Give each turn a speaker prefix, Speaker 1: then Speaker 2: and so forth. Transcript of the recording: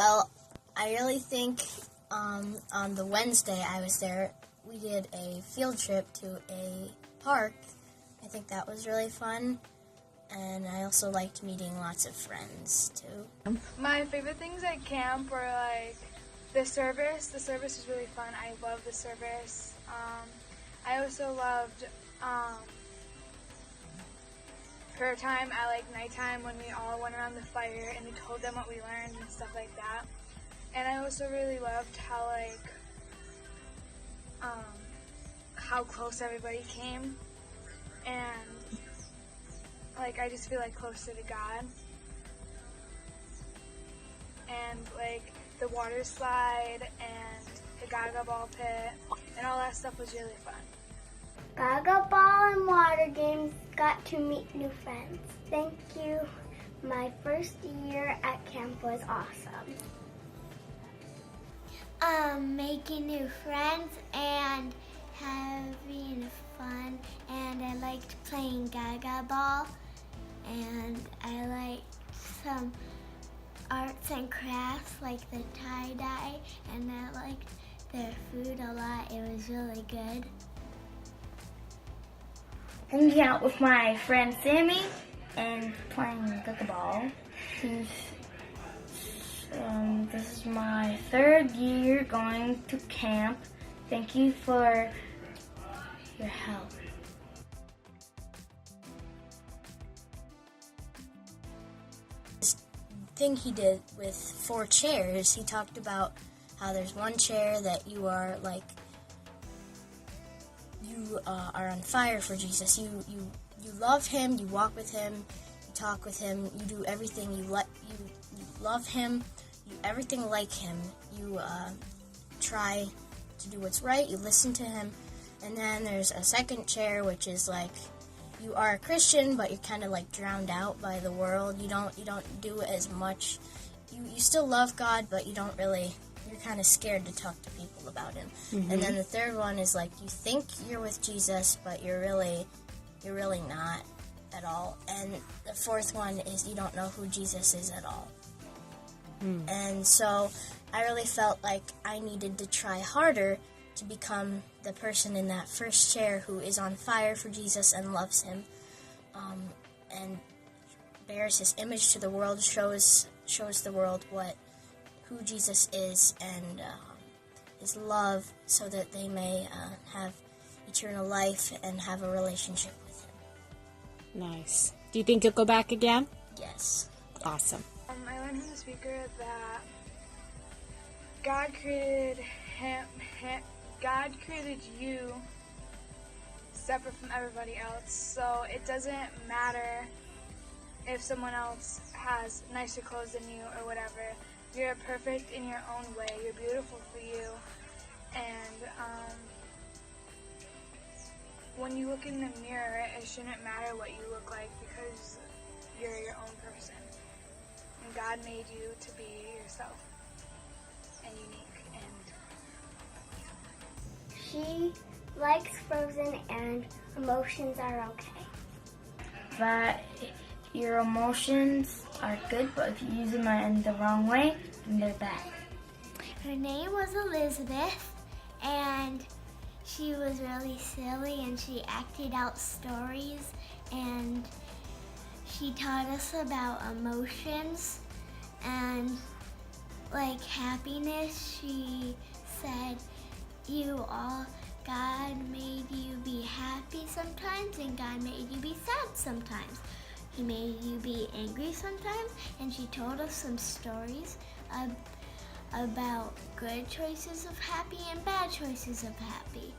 Speaker 1: Well, I really think on the Wednesday I was there, we did a field trip to a park. I think that was really fun. And I also liked meeting lots of friends, too.
Speaker 2: My favorite things at camp were like the service. The service was really fun. I loved the service. I also loved prayer time at like nighttime when we all went around the fire and we told them what we learned and stuff like that. And I also really loved how how close everybody came, and like I just feel like closer to God. And like the water slide and the Gaga Ball pit and all that stuff was really fun.
Speaker 3: Gaga Ball and water games, got to meet new friends. Thank you. My first year at camp was awesome. Making new friends and having fun, and I liked playing Gaga Ball, and I liked some arts and crafts like the tie-dye, and I liked their food a lot. It was really good.
Speaker 4: Hanging out with my friend Sammy and playing Gaga-Ball. This is my third year going to camp. Thank you for your help.
Speaker 1: This thing he did with 4 chairs, he talked about how there's one chair that you are like, you are on fire for Jesus. You love him, you walk with him, you talk with him, you do everything, you love him, you everything like him. You try to do what's right, you listen to him. And then there's a second chair, which is like, you are a Christian, but you're kind of like drowned out by the world. You don't do as much. You still love God, but you don't really, you're kind of scared to talk to people about him. Mm-hmm. And then the third one is like, you think you're with Jesus, but you're really not at all. And the fourth one is you don't know who Jesus is at all. And so I really felt like I needed to try harder to become the person in that first chair who is on fire for Jesus and loves him, and bears his image to the world, shows the world who Jesus is and his love, so that they may have eternal life and have a relationship with him.
Speaker 5: Nice. Do you think you'll go back again?
Speaker 1: Yes.
Speaker 5: Awesome.
Speaker 2: I learned from the speaker that God created God created you separate from everybody else, so it doesn't matter if someone else has nicer clothes than you or whatever. You're perfect in your own way. You're beautiful for you, and when you look in the mirror, it shouldn't matter what you look like because you're your own person. And God made you to be yourself and unique. And
Speaker 3: she likes Frozen and emotions are okay.
Speaker 4: But your emotions are good, but if you use them in the wrong way, then they're bad.
Speaker 3: Her name was Elizabeth, and she was really silly, and she acted out stories, and she taught us about emotions and like happiness. She said God made you be happy sometimes, and God made you be sad sometimes. He made you be angry sometimes, and she told us some stories about good choices of happy and bad choices of happy.